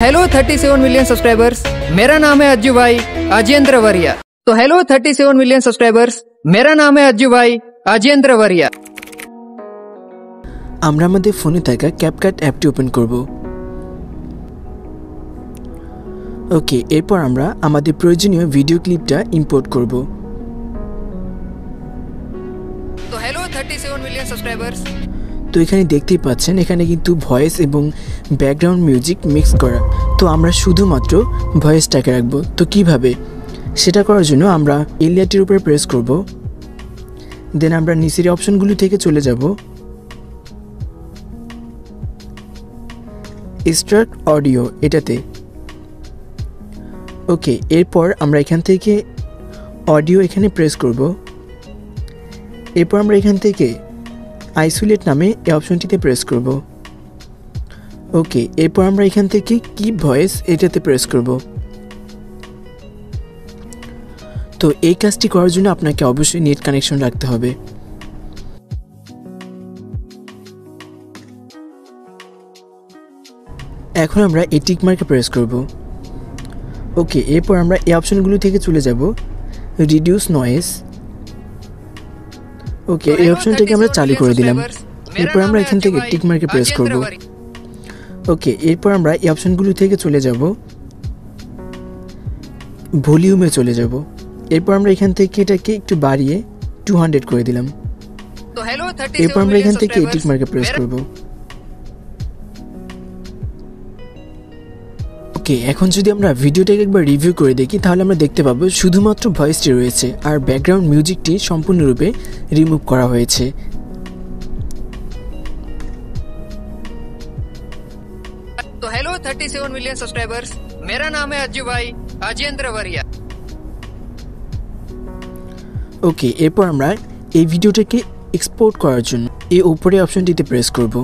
Hello 37 million subscribers, मेरा नाम है अज्जू भाई अजेंद्र वरिया। तो हेलो 37 मिलियन सब्सक्राइबर्स, मेरा नाम है अज्जू भाई अजेंद्र वरिया। আমরা আমাদের ফোনে থাকা ক্যাপকাট অ্যাপটি ওপেন করব। ওকে, এরপর আমরা আমাদের প্রয়োজনীয় ভিডিও ক্লিপটা ইম্পোর্ট করব। তো हेलो 37 मिलियন সাবস্ক্রাইবার্স। তো এখানে দেখতেই পাচ্ছেন এখানে কিন্তু ভয়েস এবং ব্যাকগ্রাউন্ড মিউজিক মিক্স করা। তো আমরা শুধুমাত্র ভয়েসটাকে রাখবো। তো কিভাবে সেটা করার জন্য আমরা এই লেয়ারটির উপরে প্রেস করব, দেন আমরা নিচের অপশনগুলো থেকে চলে যাব স্টার্ট অডিও এটাতে। ওকে, এরপর আমরা এখান থেকে অডিও এখানে প্রেস করব। এরপর আমরা এখান থেকে আইসোলেট নামে এই অপশনটিতে প্রেস করব। ওকে, এরপর আমরা এখান থেকে কিপ ভয়েস এটাতে প্রেস করব। তো এই কাজটি করার জন্য আপনাকে অবশ্যই নেট কানেকশন রাখতে হবে। এখন আমরা এই টিক মার্কে প্রেস করব। ওকে, এরপর আমরা এই অপশনগুলো থেকে চলে যাব রিডিউস নয়েজ। ওকে, এই অপশনটাকে আমরা চালু করে দিলাম। এরপর আমরা এখান থেকে টিক মার্কে প্রেস করব। ওকে, এরপর আমরা এই অপশনগুলো থেকে চলে যাব ভলিউমে চলে যাব। এরপর আমরা এখান থেকে এটাকে একটু বাড়িয়ে 200 করে দিলাম। এরপর আমরা এখান থেকে টিক মার্কে প্রেস করব। ওকে, এখন যদি আমরা ভিডিওটাকে একবার রিভিউ করে দেখি তাহলে আমরা দেখতে পাবো শুধুমাত্র ভয়েসটি রয়েছে আর ব্যাকগ্রাউন্ড মিউজিকটি সম্পূর্ণরূপে রিমুভ করা হয়েছে। तो हेलो 37 मिलियन सब्सक्राइबर्स, मेरा नाम है अज्जू भाई अजेंद्र वरिया। ওকে, এরপর আমরা এই ভিডিওটাকে এক্সপোর্ট করার জন্য এই উপরে অপশনটিতে প্রেস করব।